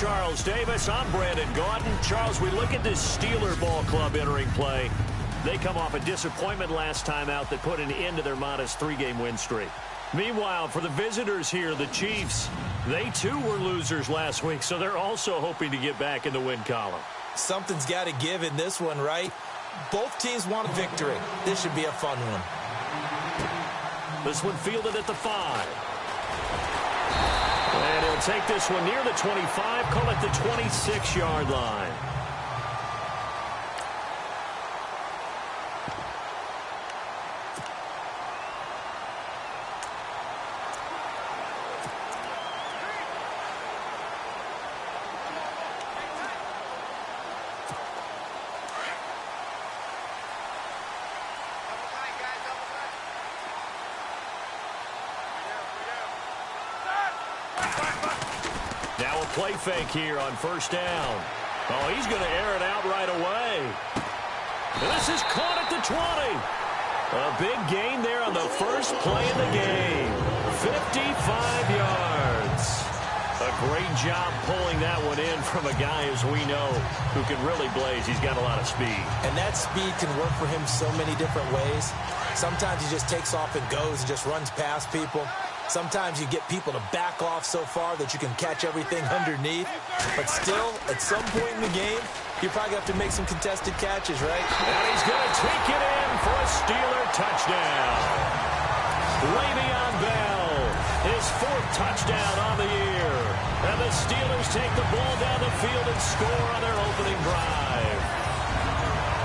Charles Davis. I'm Brandon Gaudin. Charles, we look at this Steeler ball club entering play. They come off a disappointment last time out that put an end to their modest 3-game win streak. Meanwhile, for the visitors here, the Chiefs, they too were losers last week, so they're also hoping to get back in the win column. Something's got to give in this one, right? Both teams want a victory. This should be a fun one. This one fielded at the 5. And he'll take this one near the 25, call it the 26-yard line. Now a play fake here on first down. Oh, he's going to air it out right away. And this is caught at the 20. A big gain there on the first play of the game. 55 yards. A great job pulling that one in from a guy, as we know, who can really blaze. He's got a lot of speed. And that speed can work for him so many different ways. Sometimes he just takes off and goes and just runs past people. Sometimes you get people to back off so far that you can catch everything underneath. But still, at some point in the game, you probably have to make some contested catches, right? And he's going to take it in for a Steeler touchdown. Le'Veon Bell, his 4th touchdown on the year. And the Steelers take the ball down the field and score on their opening drive.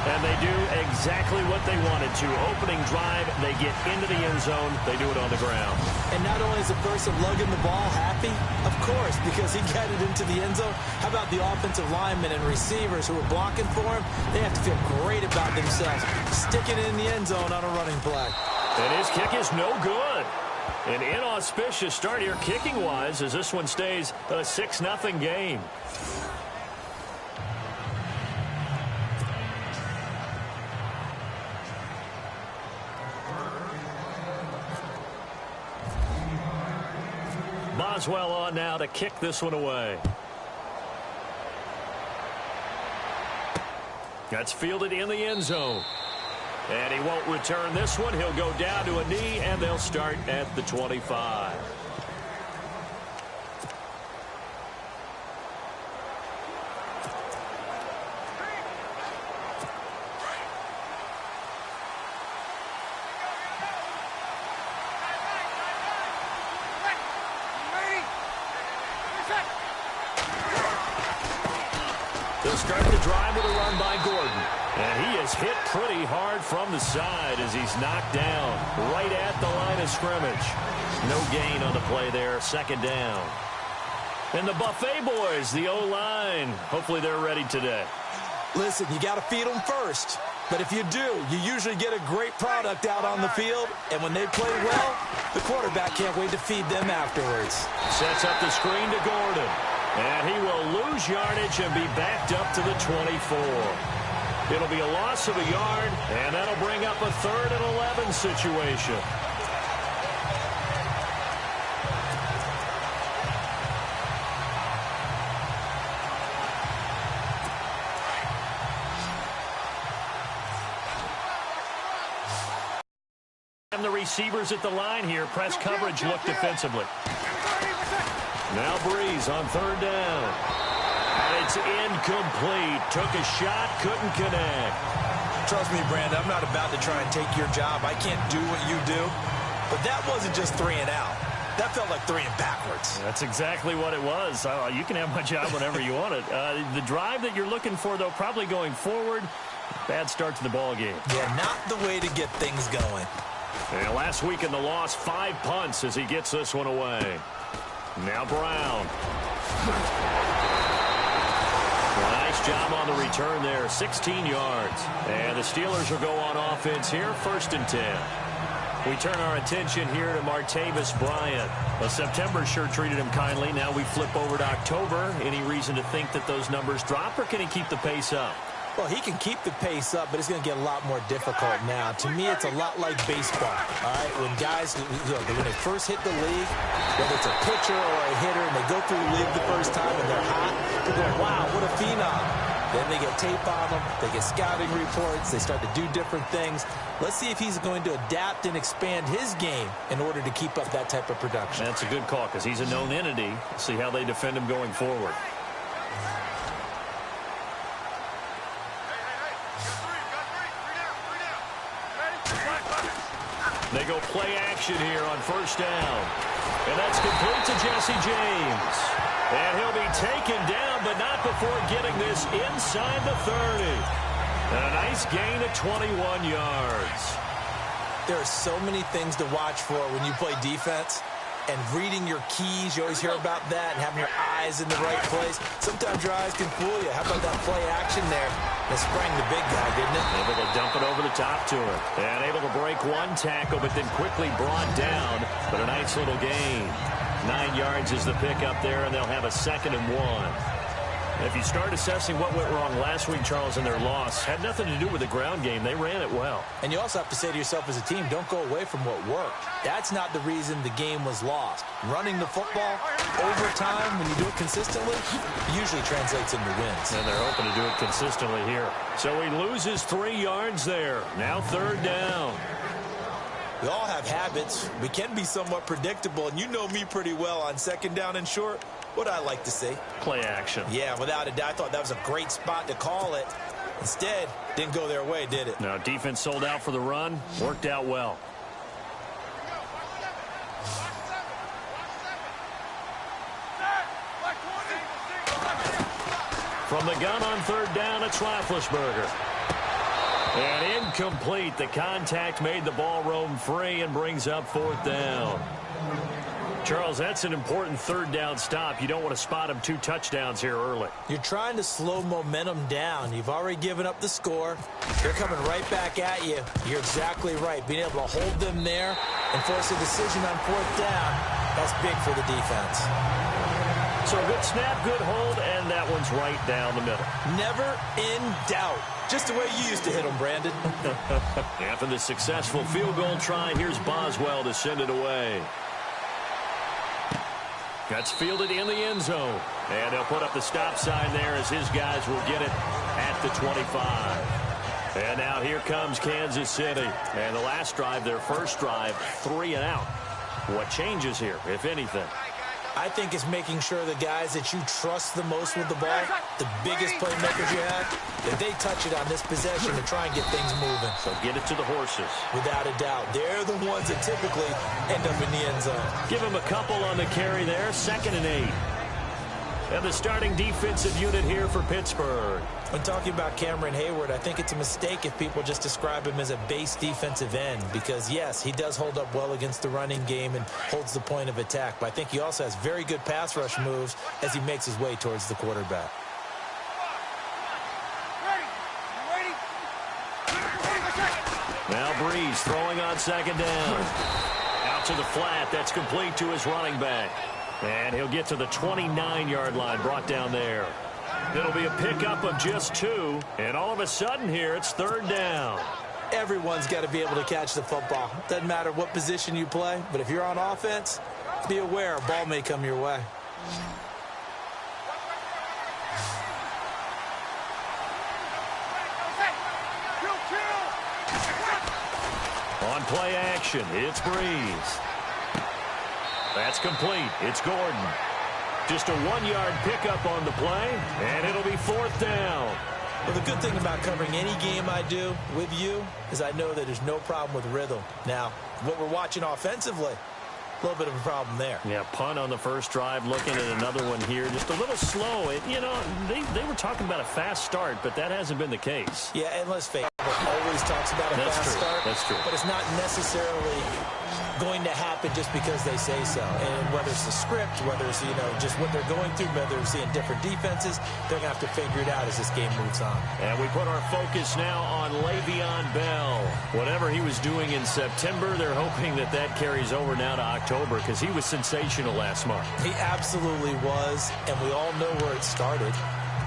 And they do exactly what they wanted to. Opening drive, they get into the end zone. They do it on the ground. And not only is the person lugging the ball happy, of course, because he got it into the end zone. How about the offensive linemen and receivers who are blocking for him? They have to feel great about themselves, sticking it in the end zone on a running play. And his kick is no good. An inauspicious start here kicking-wise as this one stays a 6-0 game. Boswell on now to kick this one away. That's fielded in the end zone. And he won't return this one. He'll go down to a knee, and they'll start at the 25. They'll start the drive with a run by Gordon. And he is hit pretty hard from the side as he's knocked down right at the line of scrimmage. No gain on the play there. 2nd down. And the Buffet boys, the O-line, hopefully they're ready today. Listen, you got to feed them first. But if you do, you usually get a great product out on the field. And when they play well, the quarterback can't wait to feed them afterwards. Sets up the screen to Gordon. And he will lose yardage and be backed up to the 24. It'll be a loss of a yard, and that'll bring up a 3rd and 11 situation. And the receivers at the line here. Press coverage look defensively. Now Breeze on 3rd down. And it's incomplete. Took a shot, couldn't connect. Trust me, Brandon, I'm not about to try and take your job. I can't do what you do. But that wasn't just 3 and out. That felt like 3 and backwards. That's exactly what it was. You can have my job whenever you want it. The drive that you're looking for, though, probably going forward. Bad start to the ball game. Yeah, not the way to get things going. And last week in the loss, 5 punts as he gets this one away. Now Brown. Nice job on the return there. 16 yards. And the Steelers will go on offense here. 1st and 10. We turn our attention here to Martavis Bryant. Well, September sure treated him kindly. Now we flip over to October. Any reason to think that those numbers drop, or can he keep the pace up? Well, he can keep the pace up, but it's going to get a lot more difficult now. To me, it's a lot like baseball, all right? When guys, when they first hit the league, whether it's a pitcher or a hitter, and they go through the league the first time and they're hot, go, wow, what a phenom. Then they get tape on them. They get scouting reports. They start to do different things. Let's see if he's going to adapt and expand his game in order to keep up that type of production. That's a good call because he's a known entity. We'll see how they defend him going forward. They go play action here on first down. And that's complete to Jesse James. And he'll be taken down, but not before getting this inside the 30. And a nice gain of 21 yards. There are so many things to watch for when you play defense. And reading your keys, you always hear about that, and having your eyes in the right place. Sometimes your eyes can fool you. How about that play action there? That sprang the big guy, didn't it? Able to dump it over the top to him. And able to break one tackle, but then quickly brought down. But a nice little gain. 9 yards is the pickup there, and they'll have a 2nd and 1. If you start assessing what went wrong last week, Charles, in their loss, had nothing to do with the ground game. They ran it well. And you also have to say to yourself as a team, don't go away from what worked. That's not the reason the game was lost. Running the football over time, when you do it consistently, usually translates into wins. And they're hoping to do it consistently here. So he loses 3 yards there. Now 3rd down. We all have habits. We can be somewhat predictable, and you know me pretty well on 2nd down and short. What I like to see. Play action. Yeah, without a doubt. I thought that was a great spot to call it. Instead, didn't go their way, did it? No, defense sold out for the run. Worked out well. From the gun on 3rd down, it's Roethlisberger. And incomplete. The contact made the ball roam free and brings up 4th down. Charles, that's an important 3rd down stop. You don't want to spot him 2 touchdowns here early. You're trying to slow momentum down. You've already given up the score. They're coming right back at you. You're exactly right. Being able to hold them there and force a decision on 4th down, that's big for the defense. So a good snap, good hold, and that one's right down the middle. Never in doubt. Just the way you used to hit them, Brandon. After the successful field goal try, here's Boswell to send it away. That's fielded in the end zone. And they'll put up the stop sign there as his guys will get it at the 25. And now here comes Kansas City. And the last drive, their first drive, 3 and out. What changes here, if anything? I think it's making sure the guys that you trust the most with the ball, the biggest playmakers you have, that they touch it on this possession to try and get things moving. So get it to the horses. Without a doubt. They're the ones that typically end up in the end zone. Give them a couple on the carry there. 2nd and 8. And the starting defensive unit here for Pittsburgh. When talking about Cameron Hayward, I think it's a mistake if people just describe him as a base defensive end because, yes, he does hold up well against the running game and holds the point of attack. But I think he also has very good pass rush moves as he makes his way towards the quarterback. Now Breeze throwing on 2nd down. Out to the flat. That's complete to his running back. And he'll get to the 29-yard line, brought down there. It'll be a pickup of just 2. And all of a sudden here, it's 3rd down. Everyone's got to be able to catch the football. Doesn't matter what position you play, but if you're on offense, be aware a ball may come your way. On play action, it's Breeze. That's complete. It's Gordon. Just a 1-yard pickup on the play, and it'll be 4th down. Well, the good thing about covering any game I do with you is I know that there's no problem with rhythm. Now, what we're watching offensively, a little bit of a problem there. Yeah, punt on the first drive, looking at another one here. Just a little slow. You know, they were talking about a fast start, but that hasn't been the case. Yeah, and let's face it, always talks about a fast start. That's true. But it's not necessarily going to happen just because they say so. And whether it's the script, whether it's, just what they're going through, whether they're seeing different defenses, they're going to have to figure it out as this game moves on. And we put our focus now on Le'Veon Bell. Whatever he was doing in September, they're hoping that that carries over now to October because he was sensational last month. He absolutely was, and we all know where it started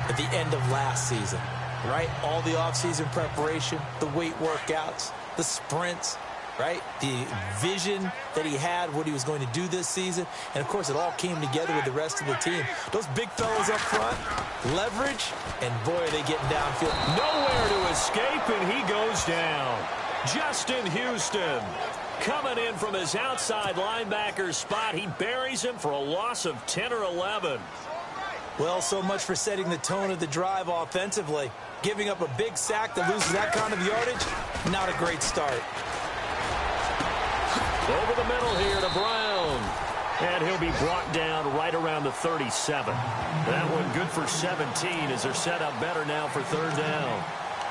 at the end of last season, right? All the offseason preparation, the weight workouts, the sprints. right? The vision that he had, what he was going to do this season. And, of course, it all came together with the rest of the team. Those big fellas up front, leverage, and, boy, are they getting downfield. Nowhere to escape, and he goes down. Justin Houston coming in from his outside linebacker spot. He buries him for a loss of 10 or 11. Well, so much for setting the tone of the drive offensively. Giving up a big sack that loses that kind of yardage, not a great start. Over the middle here to Brown. And he'll be brought down right around the 37. That one good for 17 as they're set up better now for third down.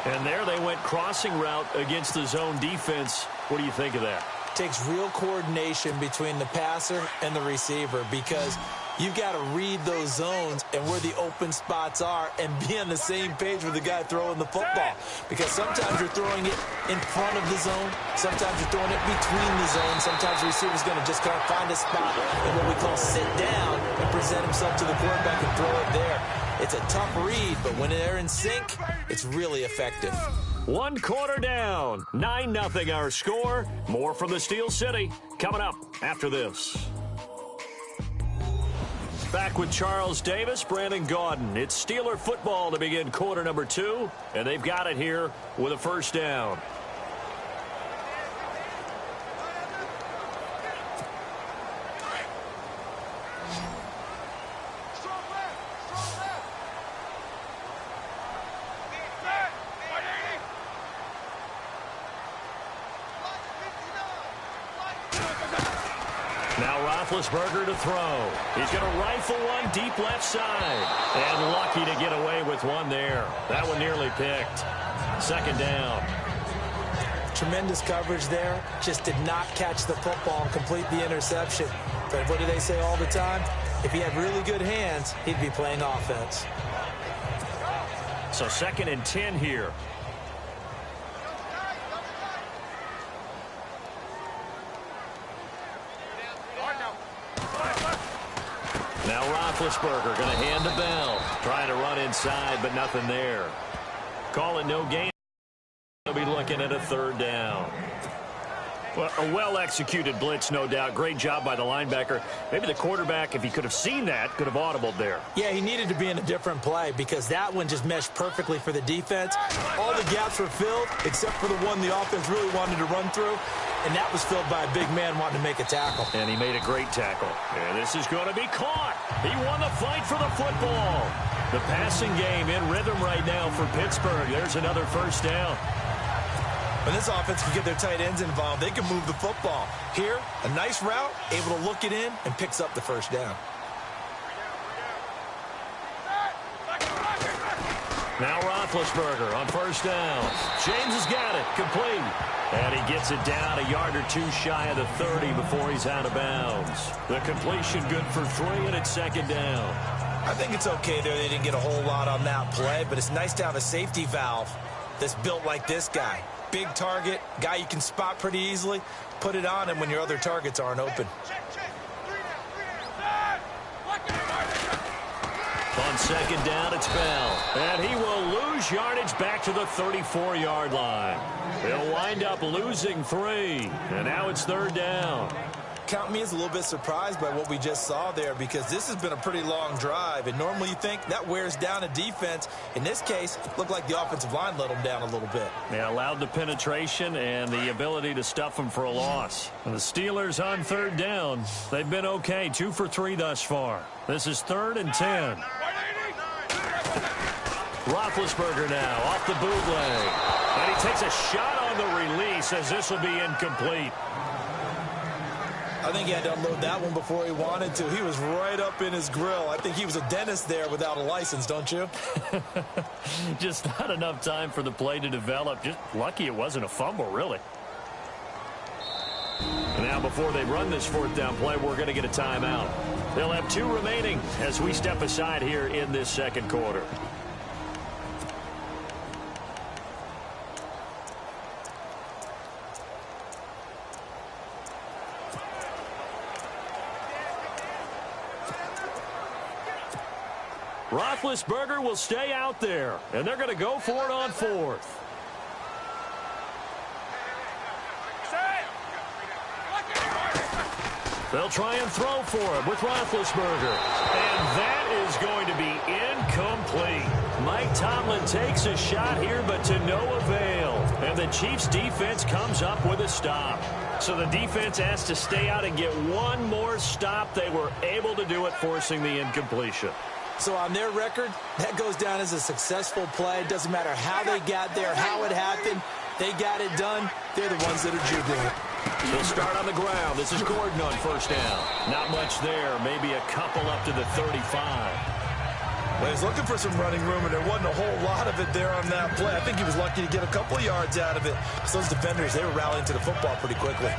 And there they went crossing route against the zone defense. What do you think of that? Takes real coordination between the passer and the receiver because you've got to read those zones and where the open spots are and be on the same page with the guy throwing the football. Because sometimes you're throwing it in front of the zone. Sometimes you're throwing it between the zones. Sometimes the receiver's going to just kind of find a spot and what we call sit down and present himself to the quarterback and throw it there. It's a tough read, but when they're in sync, it's really effective. 1 quarter down. 9-0 our score. More from the Steel City coming up after this. Back with Charles Davis, Brandon Gaudin. It's Steeler football to begin quarter number 2, and they've got it here with a first down. Roethlisberger to throw. He's going to rifle one deep left side. And lucky to get away with one there. That one nearly picked. Second down. Tremendous coverage there. Just did not catch the football and complete the interception. But what do they say all the time? If he had really good hands, he'd be playing offense. So 2nd and 10 here. Now Roethlisberger going to hand the bell. Trying to run inside, but nothing there. Call it no gain. They'll be looking at a third down. Well, a well-executed blitz, no doubt. Great job by the linebacker. Maybe the quarterback, if he could have seen that, could have audibled there. Yeah, he needed to be in a different play because that one just meshed perfectly for the defense. All the gaps were filled except for the one the offense really wanted to run through, and that was filled by a big man wanting to make a tackle. And he made a great tackle. And this is going to be caught. He won the fight for the football. The passing game in rhythm right now for Pittsburgh. There's another first down. When this offense can get their tight ends involved, they can move the football. Here, a nice route, able to look it in, and picks up the first down. Now Roethlisberger on first down. James has got it, complete. And he gets it down a yard or two shy of the 30 before he's out of bounds. The completion good for 3, and it's second down. I think it's okay there. They didn't get a whole lot on that play, but it's nice to have a safety valve that's built like this guy. Big target, guy you can spot pretty easily. Put it on him when your other targets aren't open. On second down, it's Bell. And he will lose yardage back to the 34-yard line. They'll wind up losing 3. And now it's third down. Count me as a little bit surprised by what we just saw there because this has been a pretty long drive. And normally you think that wears down a defense. In this case, it looked like the offensive line let them down a little bit. They allowed the penetration and the ability to stuff them for a loss. And the Steelers on third down, they've been okay. 2 for 3 thus far. This is 3rd and 10. Roethlisberger now off the bootleg. And he takes a shot on the release as this will be incomplete. I think he had to unload that one before he wanted to. He was right up in his grill. I think he was a dentist there without a license, don't you? Just not enough time for the play to develop. Just lucky it wasn't a fumble, really. Now, before they run this 4th down play, we're going to get a timeout. They'll have 2 remaining as we step aside here in this second quarter. Roethlisberger will stay out there, and they're going to go for it on 4th. They'll try and throw for it with Roethlisberger. And that is going to be incomplete. Mike Tomlin takes a shot here, but to no avail. And the Chiefs defense comes up with a stop. So the defense has to stay out and get one more stop. They were able to do it, forcing the incompletion. So on their record, that goes down as a successful play. It doesn't matter how they got there, how it happened. They got it done. They're the ones that are jubilant. He'll start on the ground. This is Gordon on first down. Not much there. Maybe a couple up to the 35. Well, he's looking for some running room, and there wasn't a whole lot of it there on that play. I think he was lucky to get a couple yards out of it. So those defenders, they were rallying to the football pretty quickly.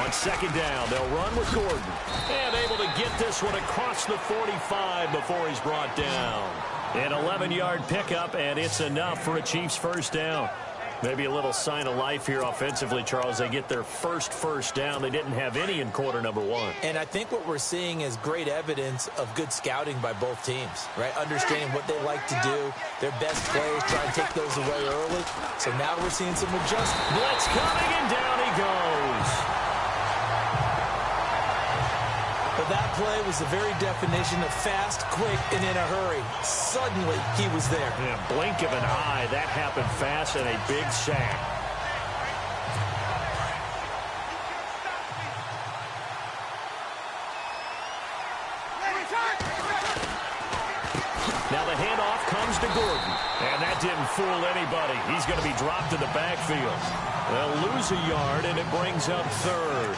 On second down, they'll run with Gordon. And able to get this one across the 45 before he's brought down. An 11-yard pickup, and it's enough for a Chiefs first down. Maybe a little sign of life here offensively, Charles. They get their first down. They didn't have any in quarter number one. And I think what we're seeing is great evidence of good scouting by both teams, right? Understanding what they like to do, their best plays, try and take those away early. So now we're seeing some adjustment. Blitz coming, and down he goes. But that play was the very definition of fast, quick, and in a hurry. Suddenly, he was there. In a blink of an eye, that happened fast, and a big sack. Now the handoff comes to Gordon. And that didn't fool anybody. He's going to be dropped in the backfield. They'll lose a yard, and it brings up third.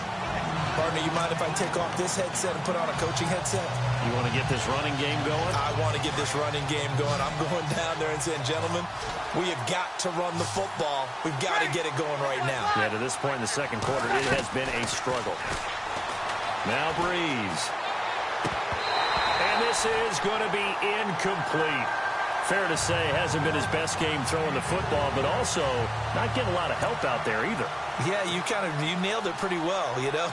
Partner, you mind if I take off this headset and put on a coaching headset? You want to get this running game going? I want to get this running game going. I'm going down there and saying, gentlemen, we have got to run the football. We've got to get it going right now. Yeah, to this point in the second quarter, it has been a struggle. Now Breeze. And this is going to be incomplete. Fair to say, hasn't been his best game throwing the football, but also not getting a lot of help out there either. Yeah, you nailed it pretty well, you know.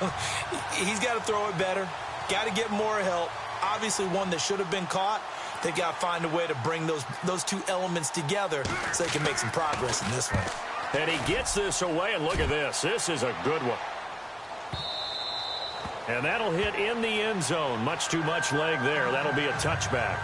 He's got to throw it better. Got to get more help. Obviously one that should have been caught. They got to find a way to bring those two elements together so they can make some progress in this one. And he gets this away, and look at this. This is a good one. And that'll hit in the end zone. Much too much leg there. That'll be a touchback.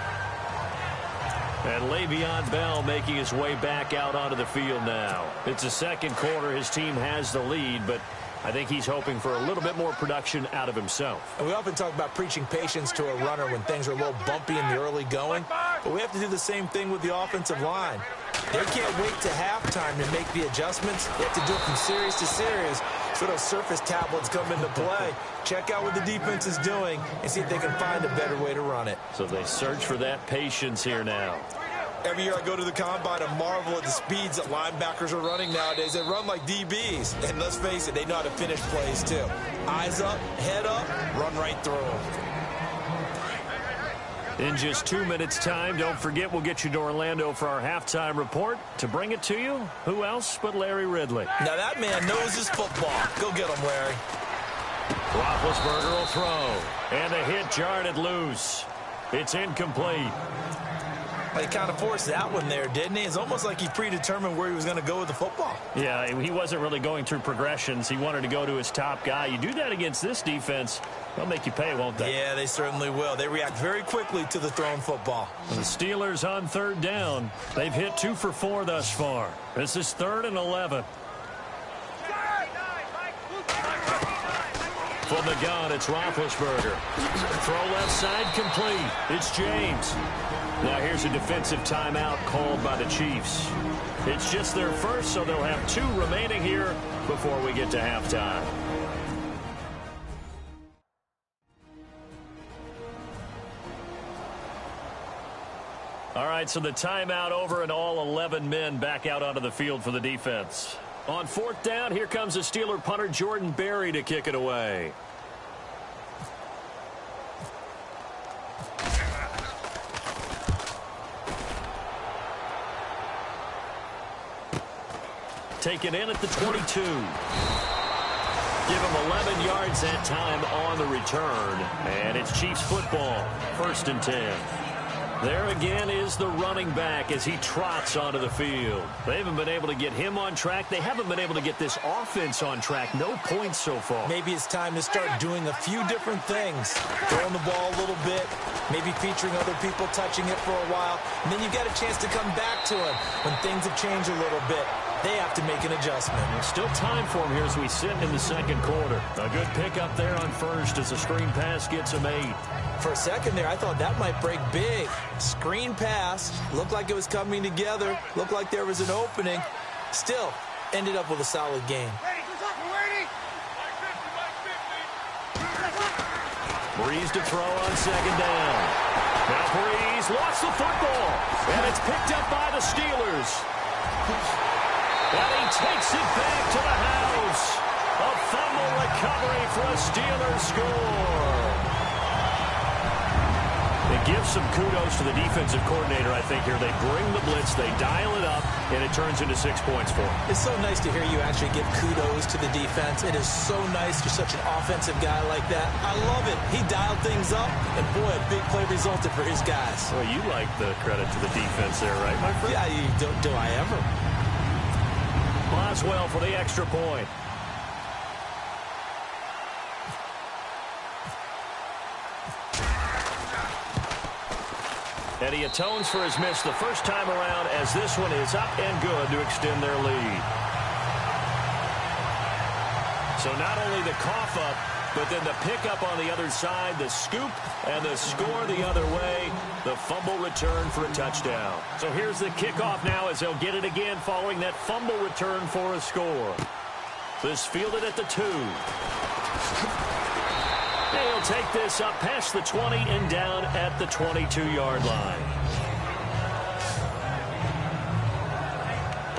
And Le'Veon Bell making his way back out onto the field now. It's the second quarter. His team has the lead, but I think he's hoping for a little bit more production out of himself. And we often talk about preaching patience to a runner when things are a little bumpy in the early going, but we have to do the same thing with the offensive line. They can't wait to halftime to make the adjustments. They have to do it from series to series. So those surface tablets come into play. Check out what the defense is doing and see if they can find a better way to run it. So they search for that patience here now. Every year I go to the combine and marvel at the speeds that linebackers are running nowadays. They run like DBs. And let's face it, they know how to finish plays too. Eyes up, head up, run right through them. In just 2 minutes' time, don't forget we'll get you to Orlando for our halftime report. To bring it to you, who else but Larry Ridley? Now that man knows his football. Go get him, Larry. Roethlisberger will throw. And the hit jarred it loose. It's incomplete. He kind of forced that one there, didn't he? It's almost like he predetermined where he was going to go with the football. Yeah, he wasn't really going through progressions. He wanted to go to his top guy. You do that against this defense, they'll make you pay, won't they? Yeah, they certainly will. They react very quickly to the thrown football. The Steelers on third down. They've hit 2 for 4 thus far. This is 3rd and 11. From the gun, it's Roethlisberger. Throw left side complete. It's James. Now here's a defensive timeout called by the Chiefs. It's just their first, so they'll have 2 remaining here before we get to halftime. All right, so the timeout over and all 11 men back out onto the field for the defense. On 4th down, here comes the Steeler punter Jordan Berry to kick it away. Taken in at the 22. Give him 11 yards that time on the return. And it's Chiefs football. 1st and 10. There again is the running back as he trots onto the field. They haven't been able to get him on track. They haven't been able to get this offense on track. No points so far. Maybe it's time to start doing a few different things. Throwing the ball a little bit, maybe featuring other people touching it for a while, and then you get a chance to come back to him when things have changed a little bit. They have to make an adjustment. There's still time for him here as we sit in the second quarter. A good pickup there on first as the screen pass gets him 8. For a second there, I thought that might break big. Screen pass. Looked like it was coming together. Looked like there was an opening. Still, ended up with a solid game. Breeze to throw on second down. Now Breeze lost the football. And it's picked up by the Steelers. And he takes it back to the house. A fumble recovery for a Steelers score. It gives some kudos to the defensive coordinator, I think, here. They bring the blitz, they dial it up, and it turns into 6 points for them. It's so nice to hear you actually give kudos to the defense. It is so nice. You're such an offensive guy like that. I love it. He dialed things up, and boy, a big play resulted for his guys. Well, you like the credit to the defense there, right, my friend? Yeah, do I ever? Boswell for the extra point. And he atones for his miss the first time around as this one is up and good to extend their lead. So not only the cough up, but then the pickup on the other side, the scoop, and the score the other way, the fumble return for a touchdown. So here's the kickoff now as they'll get it again following that fumble return for a score. This fielded at the 2. He'll take this up past the 20 and down at the 22-yard line.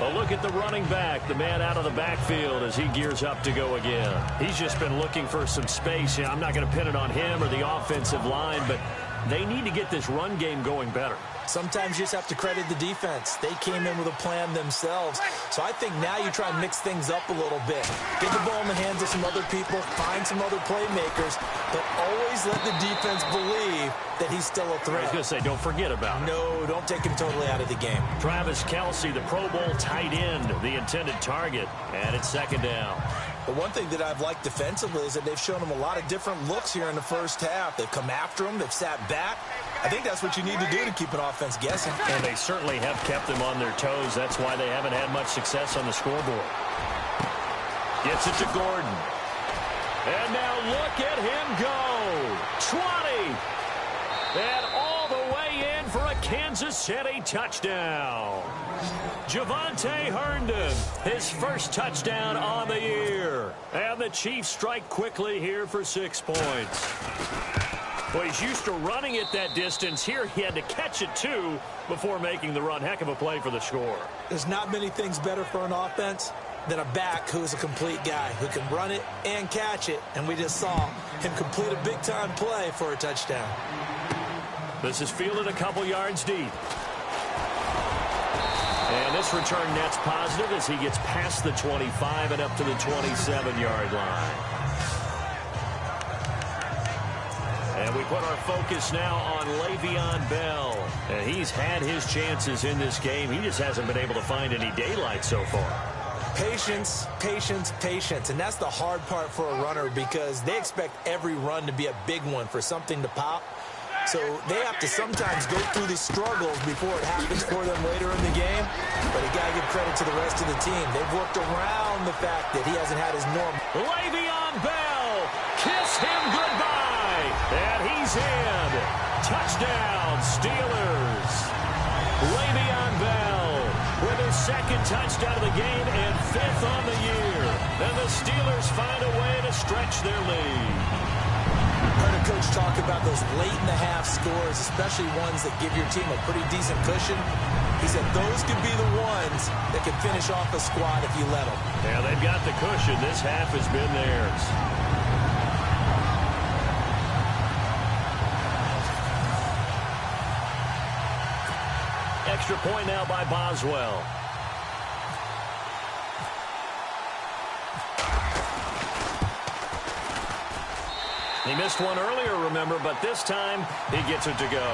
Well, look at the running back, the man out of the backfield as he gears up to go again. He's just been looking for some space. I'm not going to pin it on him or the offensive line, but they need to get this run game going better. Sometimes you just have to credit the defense. They came in with a plan themselves. So I think now you try and mix things up a little bit. Get the ball in the hands of some other people, find some other playmakers, but always let the defense believe that he's still a threat. I was going to say, don't forget about him. No, don't take him totally out of the game. Travis Kelce, the Pro Bowl tight end, the intended target, and it's second down. The one thing that I've liked defensively is that they've shown him a lot of different looks here in the first half. They've come after him. They've sat back. I think that's what you need to do to keep an offense guessing. And they certainly have kept them on their toes. That's why they haven't had much success on the scoreboard. Gets it to Gordon. And now look at him go. 20. And all the way in for a Kansas City touchdown. Javonte Herndon, his first touchdown on the year. And the Chiefs strike quickly here for 6 points. Well, he's used to running it that distance. Here he had to catch it, too, before making the run. Heck of a play for the score. There's not many things better for an offense than a back who's a complete guy who can run it and catch it. And we just saw him complete a big-time play for a touchdown. This is fielded a couple yards deep. And this return net's positive as he gets past the 25 and up to the 27-yard line. And we put our focus now on Le'Veon Bell. And he's had his chances in this game. He just hasn't been able to find any daylight so far. Patience, patience, patience. And that's the hard part for a runner because they expect every run to be a big one for something to pop. So they have to sometimes go through the struggles before it happens for them later in the game. But you got to give credit to the rest of the team. They've worked around the fact that he hasn't had his normal. Le'Veon Bell, kiss him goodbye. And he's in. Touchdown, Steelers. Le'Veon Bell with his second touchdown of the game and 5th on the year. And the Steelers find a way to stretch their lead. Heard a coach talk about those late-in-the-half scores, especially ones that give your team a pretty decent cushion. He said those could be the ones that can finish off a squad if you let them. Yeah, they've got the cushion. This half has been theirs. Extra point now by Boswell. He missed one earlier, remember, but this time he gets it to go.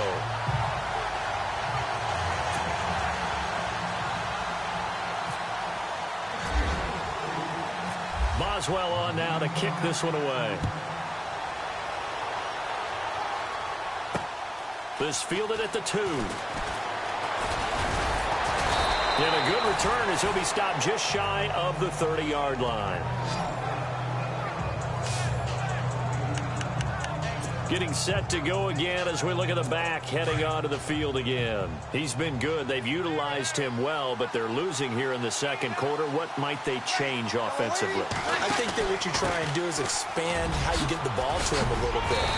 Boswell on now to kick this one away. This fielded at the 2. And a good return as he'll be stopped just shy of the 30-yard line. Getting set to go again as we look at the back heading onto the field again. He's been good. They've utilized him well, but they're losing here in the second quarter. What might they change offensively? I think that what you try and do is expand how you get the ball to him a little bit.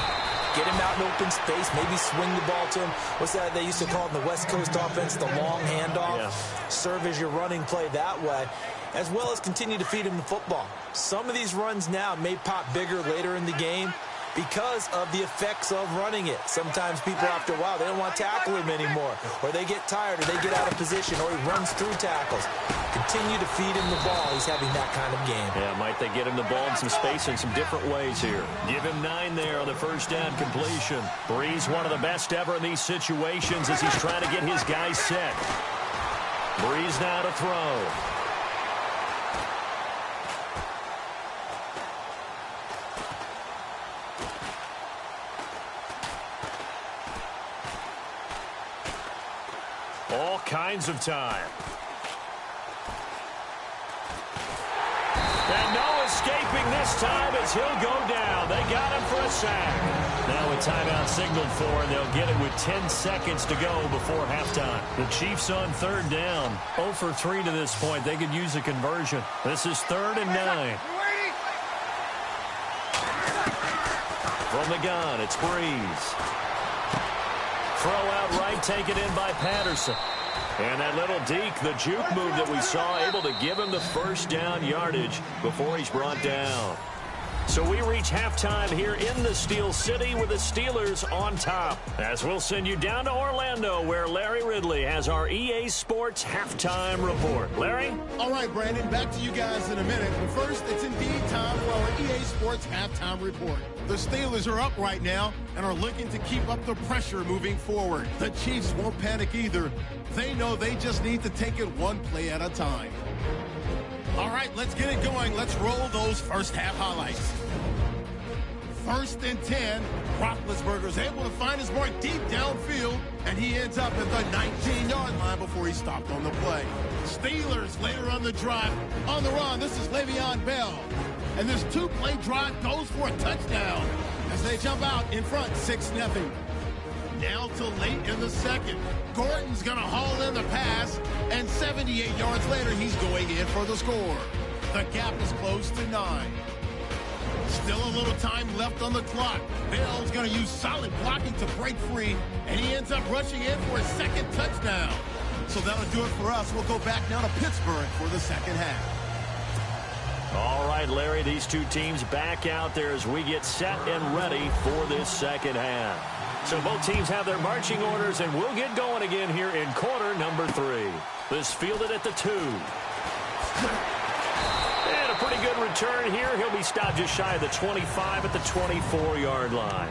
Get him out in open space, maybe swing the ball to him. What's that they used to call it in the West Coast offense, the long handoff? Yeah. Serve as your running play that way, as well as continue to feed him the football. Some of these runs now may pop bigger later in the game because of the effects of running it. Sometimes people, after a while, they don't want to tackle him anymore, or they get tired, or they get out of position, or he runs through tackles. Continue to feed him the ball. He's having that kind of game. Yeah, might they get him the ball in some space in some different ways here. Give him 9 there on the first down completion. Breeze, one of the best ever in these situations as he's trying to get his guys set. Breeze now to throw. All kinds of time. And no escaping this time as he'll go down. They got him for a sack. Now a timeout signaled for, and they'll get it with 10 seconds to go before halftime. The Chiefs on third down. 0 for 3 to this point. They could use a conversion. This is 3rd and 9. From the gun, it's Breeze. Throw out right, taken in by Patterson. And that little deke, the juke move that we saw, able to give him the first down yardage before he's brought down. So we reach halftime here in the Steel City with the Steelers on top. As we'll send you down to Orlando, where Larry Ridley has our EA Sports halftime report. Larry? All right, Brandon, back to you guys in a minute. But first, it's indeed time for our EA Sports halftime report. The Steelers are up right now and are looking to keep up the pressure moving forward. The Chiefs won't panic either. They know they just need to take it one play at a time. All right, let's get it going. Let's roll those first half highlights. 1st and 10, Roethlisberger's able to find his mark deep downfield, and he ends up at the 19-yard line before he stopped on the play. Steelers later on the drive. On the run, this is Le'Veon Bell. And this 2-play drive goes for a touchdown as they jump out in front 6-0. Now to late in the second. Gordon's going to haul in the pass, and 78 yards later, he's going in for the score. The gap is close to 9. Still a little time left on the clock. Bell's going to use solid blocking to break free, and he ends up rushing in for his second touchdown. So that'll do it for us. We'll go back now to Pittsburgh for the second half. All right, Larry, these two teams back out there as we get set and ready for this second half. So both teams have their marching orders, and we'll get going again here in quarter number 3. This fielded at the 2. And a pretty good return here. He'll be stopped just shy of the 25 at the 24-yard line.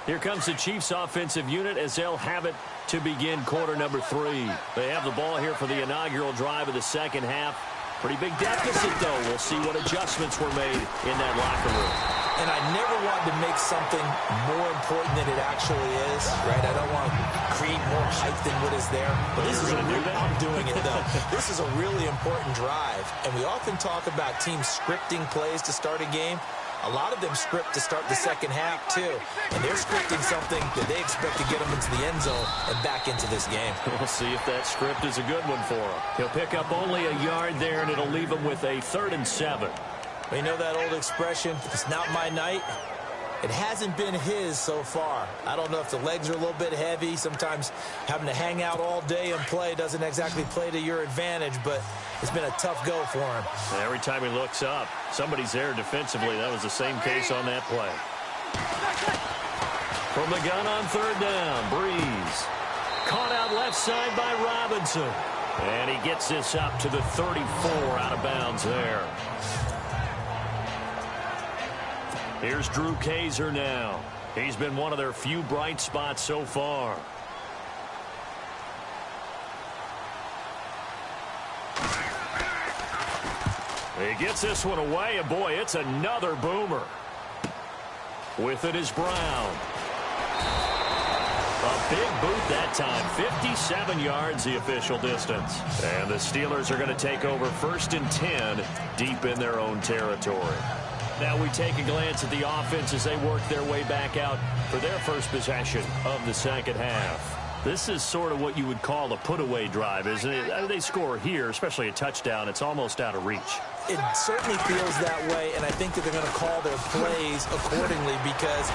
Here comes the Chiefs offensive unit as they'll have it to begin quarter number 3. They have the ball here for the inaugural drive of the second half. Pretty big deficit, though. We'll see what adjustments were made in that locker room. And I never wanted to make something more important than it actually is, right? I don't want to create more hype than what is there. But this is I'm doing it, though. This is a really important drive. And we often talk about teams scripting plays to start a game. A lot of them script to start the second half, too. And they're scripting something that they expect to get them into the end zone and back into this game. We'll see if that script is a good one for him. He'll pick up only a yard there, and it'll leave him with a 3rd and 7. You know that old expression, it's not my night? It hasn't been his so far. I don't know if the legs are a little bit heavy. Sometimes having to hang out all day and play doesn't exactly play to your advantage, but it's been a tough go for him. Every time he looks up, somebody's there defensively. That was the same case on that play. From the gun on 3rd down, Breeze. Caught out left side by Robinson. And he gets this up to the 34 out of bounds there. Here's Drew Kaiser now. He's been one of their few bright spots so far. He gets this one away, and boy, it's another boomer. With it is Brown. A big boot that time. 57 yards the official distance. And the Steelers are going to take over 1st and 10 deep in their own territory. Now we take a glance at the offense as they work their way back out for their first possession of the second half. This is sort of what you would call a put-away drive, isn't it? They score here, especially a touchdown. It's almost out of reach. It certainly feels that way, and I think that they're going to call their plays accordingly, because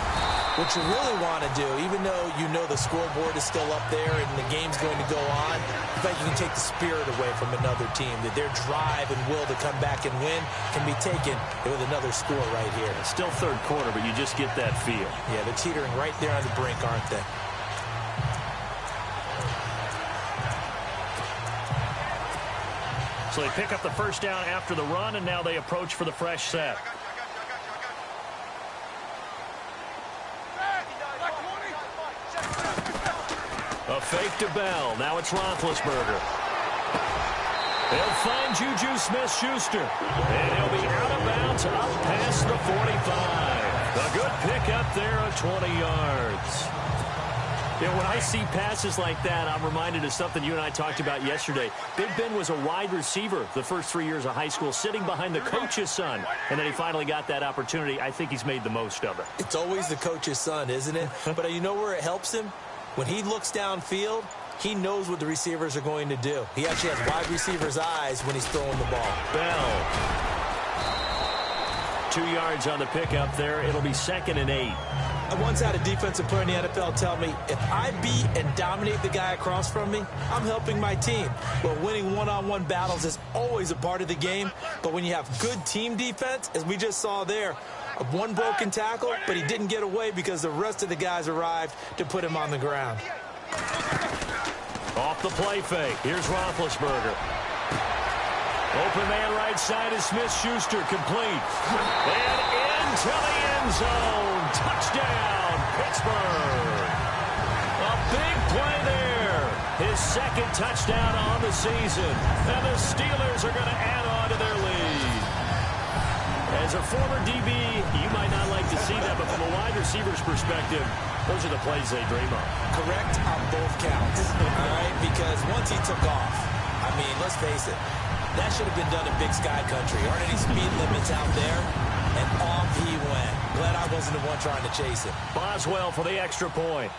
what you really want to do, even though you know the scoreboard is still up there and the game's going to go on, I think you can take the spirit away from another team, that their drive and will to come back and win can be taken with another score right here. It's still third quarter, but you just get that feel. Yeah, they're teetering right there on the brink, aren't they? So they pick up the first down after the run, and now they approach for the fresh set. A fake to Bell. Now it's Roethlisberger. They'll find Juju Smith-Schuster. And he'll be out of bounds up past the 45. A good pick up there of 20 yards. You know, when I see passes like that, I'm reminded of something you and I talked about yesterday. Big Ben was a wide receiver the first 3 years of high school, sitting behind the coach's son. And then he finally got that opportunity. I think he's made the most of it. It's always the coach's son, isn't it? But you know where it helps him? When he looks downfield, he knows what the receivers are going to do. He actually has wide receivers' eyes when he's throwing the ball. Bell. 2 yards on the pickup there. It'll be 2nd and 8. I once had a defensive player in the NFL tell me, if I beat and dominate the guy across from me, I'm helping my team. Well, winning one-on-one battles is always a part of the game, but when you have good team defense, as we just saw there, one broken tackle, but he didn't get away because the rest of the guys arrived to put him on the ground. Off the play fake. Here's Roethlisberger. Open man right side is Smith-Schuster, complete. And into the end zone. Touchdown, Pittsburgh. A big play there. His 2nd touchdown on the season. And the Steelers are going to add on to their lead. As a former DB, you might not like to see that, but from a wide receiver's perspective, those are the plays they dream of. Correct on both counts, all right? Because once he took off, I mean, let's face it, that should have been done in Big Sky Country. Aren't any speed limits out there? And off he went. Glad I wasn't the one trying to chase him. Boswell for the extra point.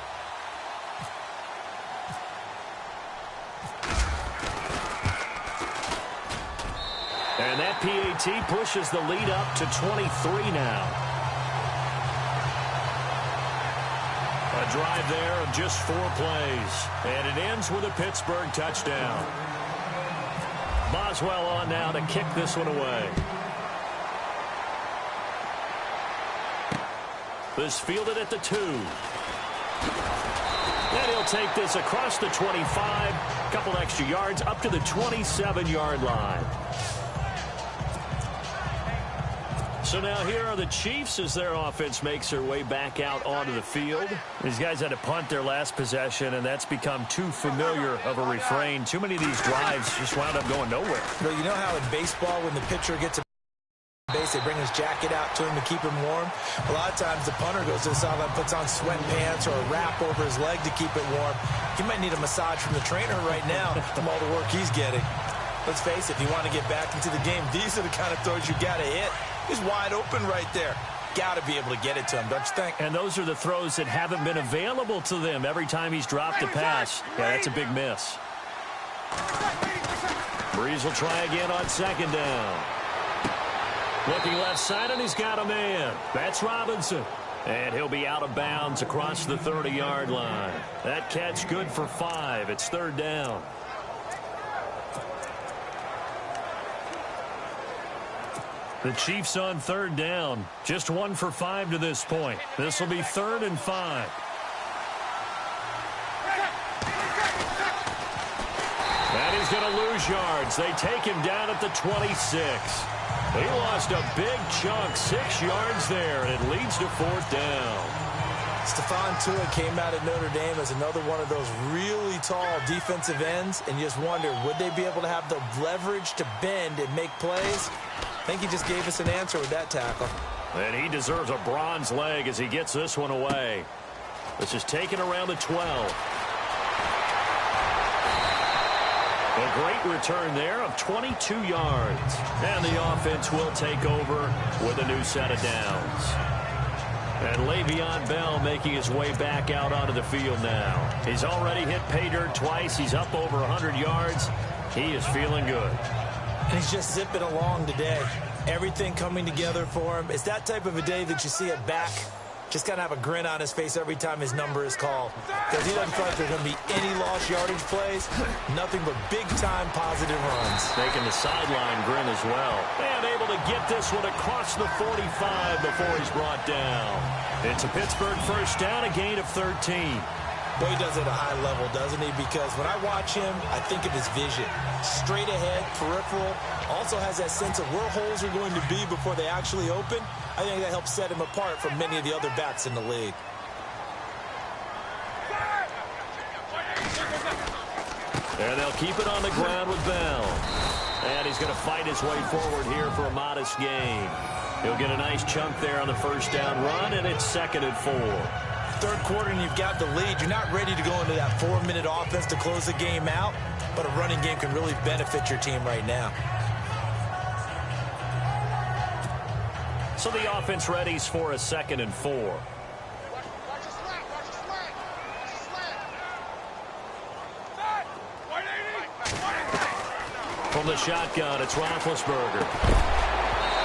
And that PAT pushes the lead up to 23 now. A drive there of just 4 plays. And it ends with a Pittsburgh touchdown. Boswell on now to kick this one away. This fielded at the 2. And he'll take this across the 25. Couple extra yards up to the 27-yard line. So now here are the Chiefs as their offense makes their way back out onto the field. These guys had to punt their last possession, and that's become too familiar of a refrain. Too many of these drives just wound up going nowhere. Well, you know how in baseball when the pitcher gets a base, they bring his jacket out to him to keep him warm? A lot of times the punter goes to the sideline, puts on sweatpants or a wrap over his leg to keep it warm. He might need a massage from the trainer right now from all the work he's getting. Let's face it, if you want to get back into the game, these are the kind of throws you got to hit. He's wide open right there. Got to be able to get it to him, don't you think? And those are the throws that haven't been available to them every time he's dropped a pass. Yeah, that's a big miss. Breeze will try again on 2nd down. Looking left side, and he's got a man. That's Robinson. And he'll be out of bounds across the 30-yard line. That catch good for 5. It's 3rd down. The Chiefs on 3rd down. Just 1 for 5 to this point. This will be 3rd and 5. And he's going to lose yards. They take him down at the 26. He lost a big chunk, 6 yards there, and it leads to 4th down. Stephon Tua came out of Notre Dame as another one of those really tall defensive ends, and you just wonder, would they be able to have the leverage to bend and make plays? I think he just gave us an answer with that tackle. And he deserves a bronze leg as he gets this one away. This is taken around the 12. A great return there of 22 yards. And the offense will take over with a new set of downs. And Le'Veon Bell making his way back out onto the field now. He's already hit pay dirt twice. He's up over 100 yards. He is feeling good. And he's just zipping along today. Everything coming together for him. It's that type of a day that you see a back just kind of have a grin on his face every time his number is called. Because he doesn't feel like there's going to be any lost yardage plays. Nothing but big-time positive runs. Making the sideline grin as well. And able to get this one across the 45 before he's brought down. It's a Pittsburgh first down, a gain of 13. Boy, he does it at a high level, doesn't he? Because when I watch him, I think of his vision. Straight ahead, peripheral. Also has that sense of where holes are going to be before they actually open. I think that helps set him apart from many of the other backs in the league. And they'll keep it on the ground with Bell. And he's going to fight his way forward here for a modest gain. He'll get a nice chunk there on the first down run, and it's 2nd and 4. Third quarter and you've got the lead. You're not ready to go into that 4-minute offense to close the game out, but a running game can really benefit your team right now. So the offense readies for a 2nd and 4. From the shotgun, it's Roethlisberger.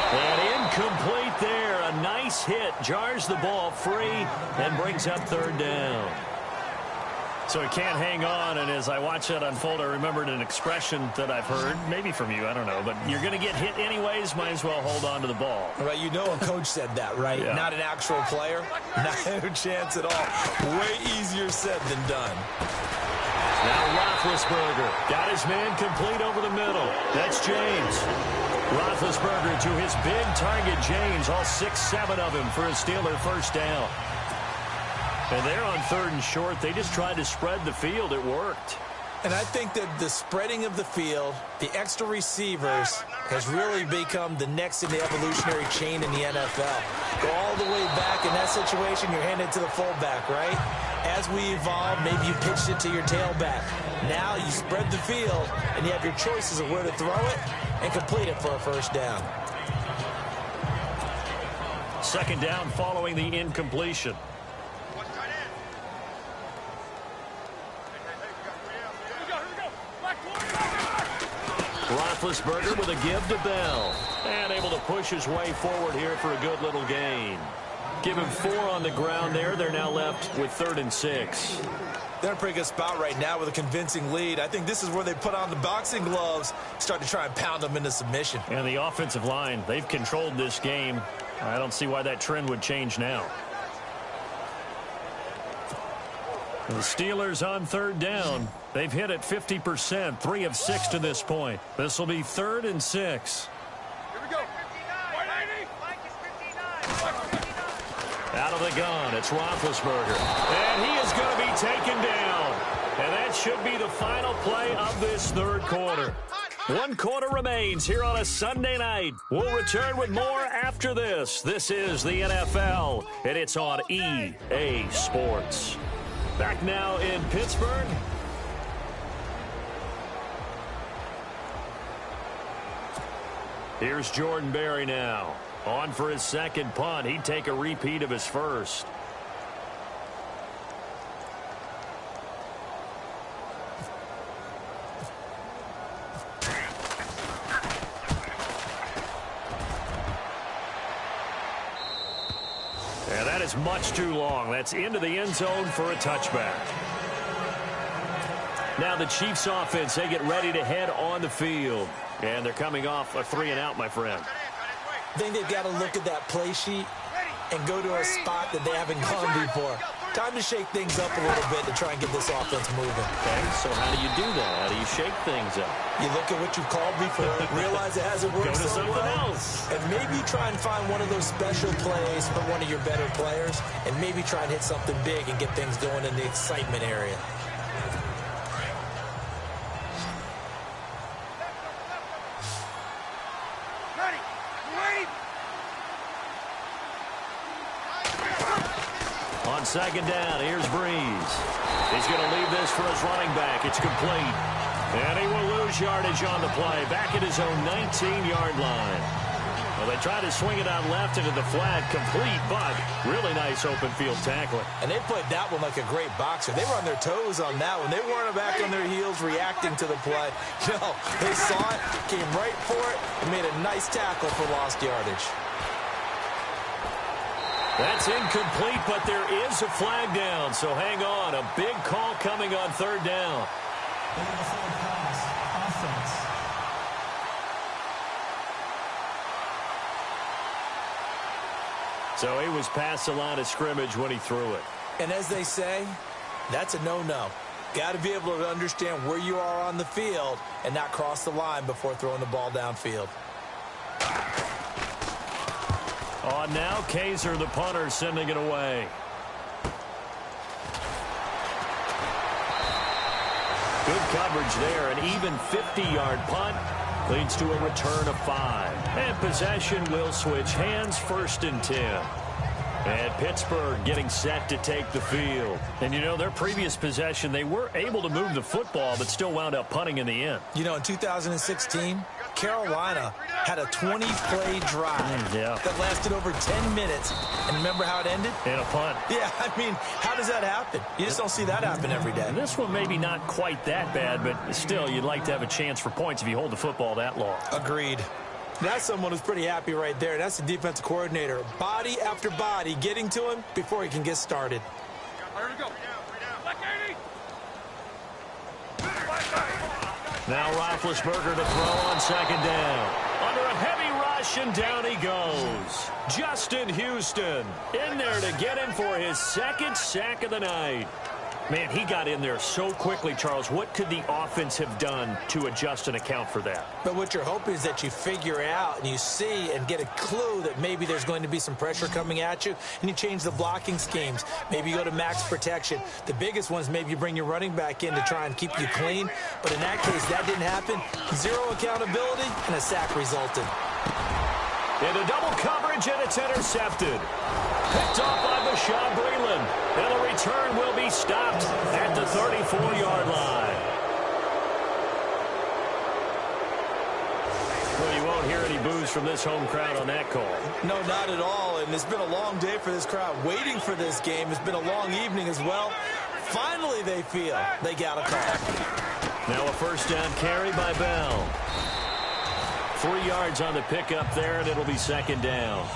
And incomplete there. A nice hit. Jars the ball free and brings up 3rd down. So he can't hang on, and as I watch that unfold, I remembered an expression that I've heard, maybe from you, I don't know, but you're going to get hit anyways, might as well hold on to the ball. Right, you know a coach said that, right? Yeah. Not an actual player. No chance at all. Way easier said than done. Now Roethlisberger got his man complete over the middle. That's James. Roethlisberger to his big target, James, all 6-7 of him for a Steeler first down. And they're on 3rd and short. They just tried to spread the field. It worked. And I think that the spreading of the field, the extra receivers, has really become the next in the evolutionary chain in the NFL. Go all the way back in that situation, you're handed to the fullback, right? As we evolve, maybe you pitched it to your tailback. Now you spread the field, and you have your choices of where to throw it and complete it for a first down. 2nd down following the incompletion. Roethlisberger with a give to Bell. And able to push his way forward here for a good little gain. Give him 4 on the ground there. They're now left with 3rd and 6. They're in a pretty good spot right now with a convincing lead. I think this is where they put on the boxing gloves, start to try and pound them into submission. And the offensive line, they've controlled this game. I don't see why that trend would change now. The Steelers on 3rd down. They've hit it 50%, 3 of 6 to this point. This will be 3rd and 6. Here we go. Out of the gun, it's Roethlisberger. And he is going to be taken down. And that should be the final play of this 3rd quarter. 1 quarter remains here on a Sunday night. We'll return with more after this. This is the NFL, and it's on EA Sports. Back now in Pittsburgh. Here's Jordan Berry now. On for his 2nd punt. He'd take a repeat of his first. And that is much too long. That's into the end zone for a touchback. Now the Chiefs offense, they get ready to head on the field. And they're coming off a 3-and-out, my friend. I think they've got to look at that play sheet and go to a spot that they haven't gone before. Time to shake things up a little bit to try and get this offense moving. Okay, so how do you do that? How do you shake things up? You look at what you've called before, realize it hasn't worked Go to so something well, else. and maybe try and find one of those special plays for one of your better players, and maybe try and hit something big and get things going in the excitement area. On second down, here's Breeze. He's going to leave this for his running back. It's complete. And he will lose yardage on the play. Back at his own 19-yard line. Well, they try to swing it out left into the flat. Complete, but really nice open field tackling. And they played that one like a great boxer. They were on their toes on that one. They weren't back on their heels reacting to the play. No, they saw it, came right for it, and made a nice tackle for lost yardage. That's incomplete, but there is a flag down, so hang on. A big call coming on third down. So he was past the line of scrimmage when he threw it. And as they say, that's a no-no. Got to be able to understand where you are on the field and not cross the line before throwing the ball downfield. On now, Kaiser, the punter, sending it away. Good coverage there. An even 50-yard punt leads to a return of 5. And possession will switch hands, 1st and 10. And Pittsburgh getting set to take the field. And, you know, their previous possession, they were able to move the football, but still wound up punting in the end. You know, in 2016, Carolina had a 20-play drive that lasted over 10 minutes. And remember how it ended? And a punt. Yeah, I mean, how does that happen? You just don't see that happen every day. And this one maybe not quite that bad, but still, you'd like to have a chance for points if you hold the football that long. Agreed. That's someone who's pretty happy right there. That's the defensive coordinator. Body after body getting to him before he can get started. Now Roethlisberger to throw on second down. Under a heavy rush, and down he goes. Justin Houston in there to get him for his 2nd sack of the night. Man, he got in there so quickly, Charles. What could the offense have done to adjust and account for that? But what you're hoping is that you figure out and you see and get a clue that maybe there's going to be some pressure coming at you, and you change the blocking schemes. Maybe you go to max protection. The biggest ones, maybe you bring your running back in to try and keep you clean. But in that case, that didn't happen. 0 accountability, and a sack resulted. Into double coverage, and it's intercepted. Picked off by Bashaud Breeland. And the return will be stopped at the 34-yard line. Well, you won't hear any boos from this home crowd on that call. No, not at all. And it's been a long day for this crowd waiting for this game. It's been a long evening as well. Finally, they feel they got a call. Now a 1st down carry by Bell. 3 yards on the pickup there, and it'll be 2nd down.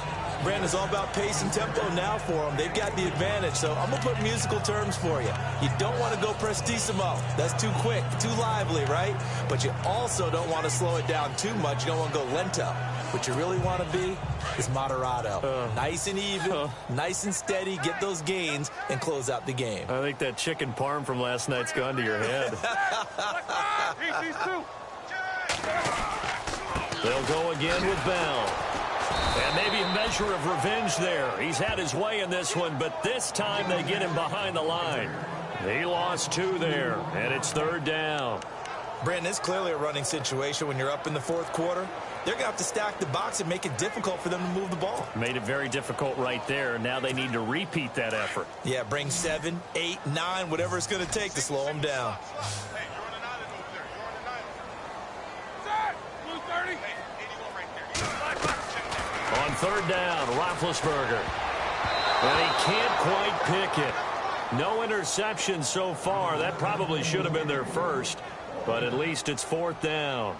Brandon, it's all about pace and tempo now for them. They've got the advantage, so I'm going to put musical terms for you. You don't want to go prestissimo. That's too quick, too lively, right? But you also don't want to slow it down too much. You don't want to go lento. What you really want to be is moderato. Nice and even, nice and steady, get those gains, and close out the game. I think that chicken parm from last night's gone to your head. They'll go again with Bell. And maybe a measure of revenge there. He's had his way in this one, but this time they get him behind the line. He lost 2 there, and it's 3rd down. Brandon, it's clearly a running situation when you're up in the 4th quarter. They're going to have to stack the box and make it difficult for them to move the ball. Made it very difficult right there. Now they need to repeat that effort. Yeah, bring 7, 8, 9, whatever it's going to take to slow them down. On 3rd down, Roethlisberger. And he can't quite pick it. No interception so far. That probably should have been their first, but at least it's 4th down.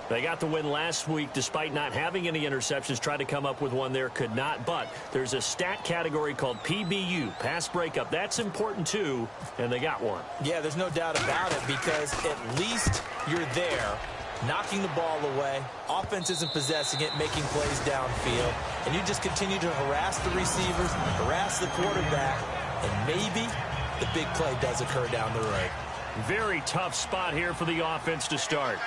They got the win last week despite not having any interceptions. Tried to come up with one there, could not. But there's a stat category called PBU, pass breakup. That's important too, and they got one. Yeah, there's no doubt about it because at least you're there knocking the ball away. Offense isn't possessing it, making plays downfield. And you just continue to harass the receivers, harass the quarterback, and maybe the big play does occur down the road. Very tough spot here for the offense to start.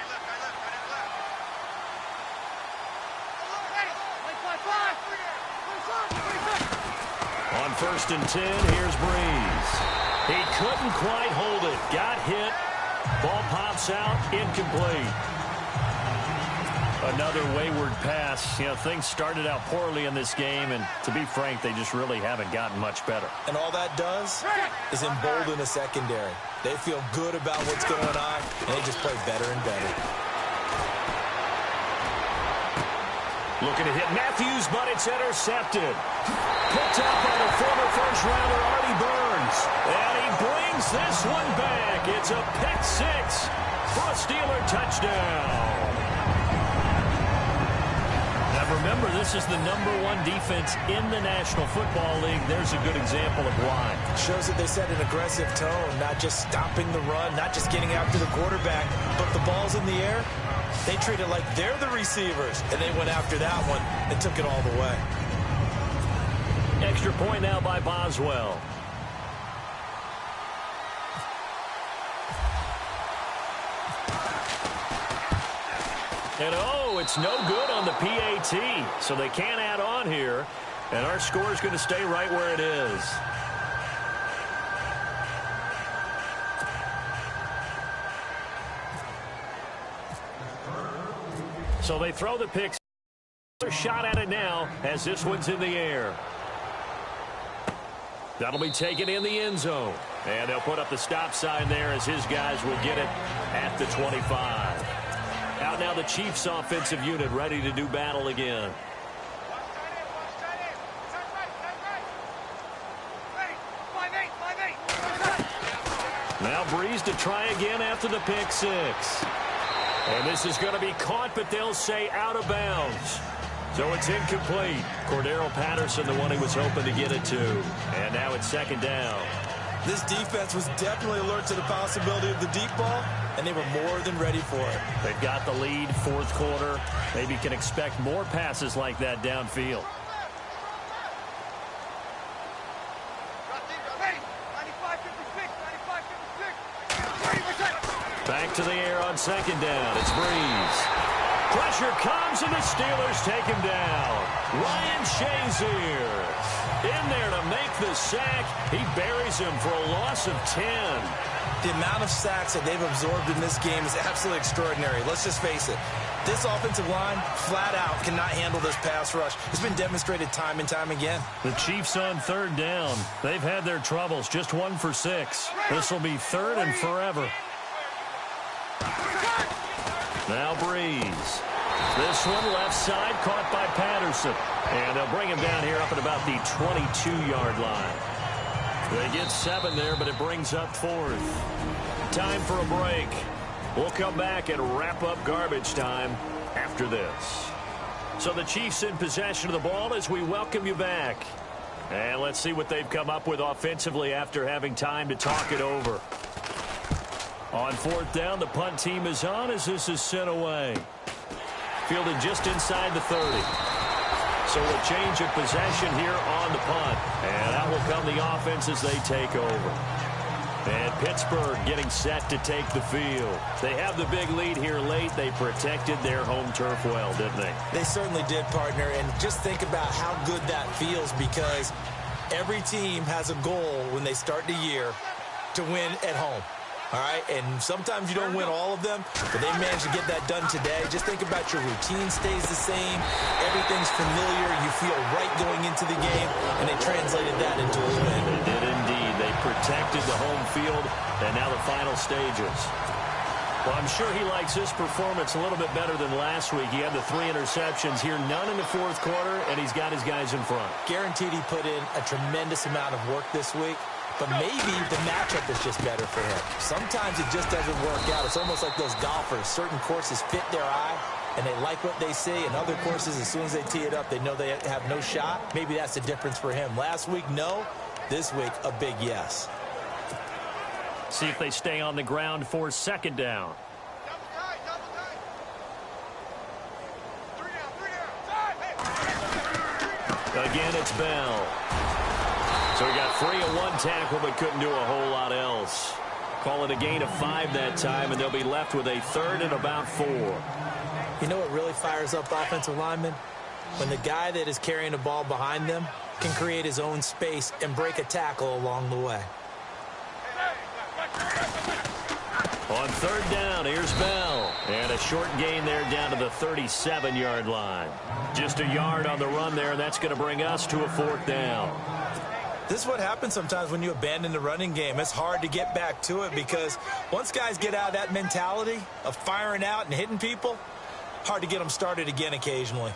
On 1st and 10, here's Breeze. He couldn't quite hold it. Got hit. Ball pops out, incomplete. Another wayward pass. You know, things started out poorly in this game, and to be frank, they just really haven't gotten much better. And all that does is embolden the secondary. They feel good about what's going on, and they just play better and better. Looking to hit Matthews, but it's intercepted. Picked up by the former first-rounder Artie Burns. And he brings this one back. It's a pick six for a Steeler touchdown. Now remember, this is the #1 defense in the National Football League. There's a good example of why. Shows that they set an aggressive tone, not just stopping the run, not just getting after the quarterback, but the ball's in the air. They treat it like they're the receivers, and they went after that one and took it all the way. Extra point now by Boswell. And oh, it's no good on the PAT, so they can't add on here, and our score is going to stay right where it is. So they throw the pick. Shot at it now as this one's in the air. That'll be taken in the end zone. And they'll put up the stop sign there as his guys will get it at the 25. Out now the Chiefs offensive unit ready to do battle again. Now Breeze to try again after the pick six. And this is going to be caught, but they'll say out of bounds. So it's incomplete. Cordero Patterson, the one he was hoping to get it to. And now it's 2nd down. This defense was definitely alert to the possibility of the deep ball, and they were more than ready for it. They've got the lead, 4th quarter. Maybe can expect more passes like that downfield. Back to the air on 2nd down. It's Breeze. Pressure comes, and the Steelers take him down. Ryan Shazier in there to make the sack. He buries him for a loss of 10. The amount of sacks that they've absorbed in this game is absolutely extraordinary. Let's just face it. This offensive line, flat out, cannot handle this pass rush. It's been demonstrated time and time again. The Chiefs on 3rd down. They've had their troubles. Just 1 for 6. This will be 3rd and forever. Now Breeze. This one left side caught by Patterson. And they'll bring him down here up at about the 22-yard line. They get 7 there, but it brings up 4th. Time for a break. We'll come back and wrap up garbage time after this. So the Chiefs in possession of the ball as we welcome you back. And let's see what they've come up with offensively after having time to talk it over. On 4th down, the punt team is on as this is sent away. Fielded just inside the 30. So a change of possession here on the punt. And out will come the offense as they take over. And Pittsburgh getting set to take the field. They have the big lead here late. They protected their home turf well, didn't they? They certainly did, partner. And just think about how good that feels, because every team has a goal when they start the year to win at home. All right, and sometimes you don't win all of them, but they managed to get that done today. Just think about your routine stays the same. Everything's familiar. You feel right going into the game, and they translated that into a win. They did indeed. They protected the home field, and now the final stages. Well, I'm sure he likes this performance a little bit better than last week. He had the 3 interceptions here, none in the 4th quarter, and he's got his guys in front. Guaranteed he put in a tremendous amount of work this week. But maybe the matchup is just better for him. Sometimes it just doesn't work out. It's almost like those golfers. Certain courses fit their eye, and they like what they see. And other courses, as soon as they tee it up, they know they have no shot. Maybe that's the difference for him. Last week, no. This week, a big yes. See if they stay on the ground for 2nd down. Again, it's Bell. So he got free of one tackle but couldn't do a whole lot else. Call it a gain of 5 that time, and they'll be left with a 3rd and about 4. You know what really fires up offensive linemen? When the guy that is carrying the ball behind them can create his own space and break a tackle along the way. On 3rd down, here's Bell. And a short gain there down to the 37-yard line. Just a yard on the run there, and that's going to bring us to a 4th down. This is what happens sometimes when you abandon the running game. It's hard to get back to it because once guys get out of that mentality of firing out and hitting people, hard to get them started again occasionally.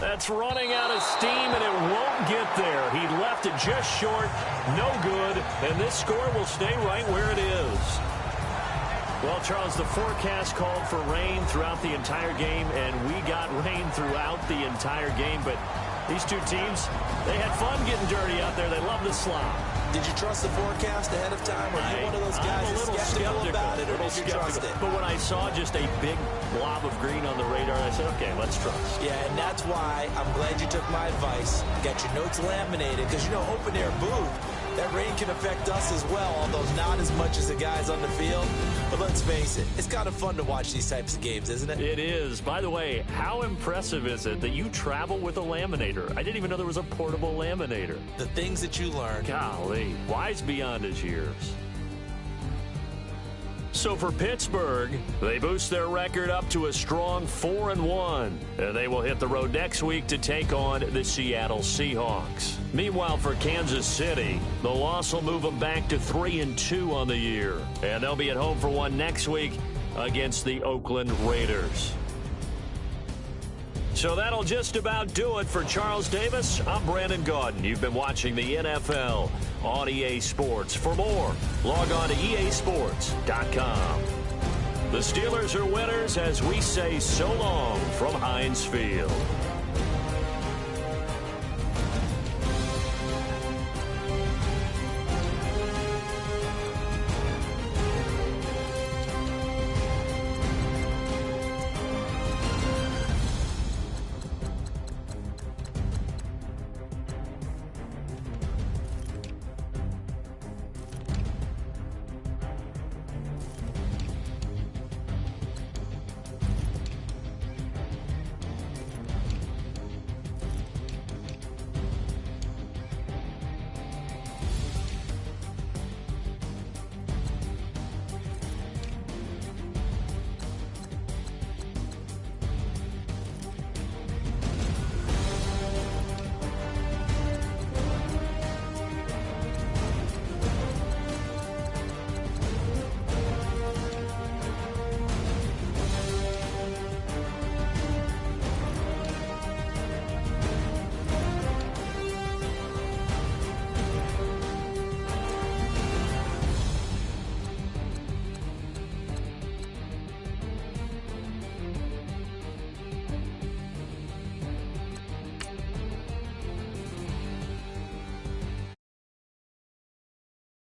That's running out of steam, and it won't get there. He left it just short, no good, and this score will stay right where it is. Well, Charles, the forecast called for rain throughout the entire game, and we got rain throughout the entire game, but these two teams, they had fun getting dirty out there. They love the slop. Did you trust the forecast ahead of time? Or are you one of those guys that's skeptical about it, or did you trust it? But when I saw just a big blob of green on the radar, I said, okay, let's trust. Yeah, and that's why I'm glad you took my advice. Got your notes laminated, because, you know, open air booth, that rain can affect us as well, although not as much as the guys on the field. But let's face it, it's kind of fun to watch these types of games, isn't it? It is. By the way, how impressive is it that you travel with a laminator? I didn't even know there was a portable laminator. The things that you learn. Golly, wise beyond his years. So for Pittsburgh, they boost their record up to a strong 4-1. And they will hit the road next week to take on the Seattle Seahawks. Meanwhile, for Kansas City, the loss will move them back to 3-2 on the year. And they'll be at home for one next week against the Oakland Raiders. So that'll just about do it for Charles Davis. I'm Brandon Gaudin. You've been watching the NFL on EA Sports. For more, log on to easports.com. The Steelers are winners as we say so long from Heinz Field.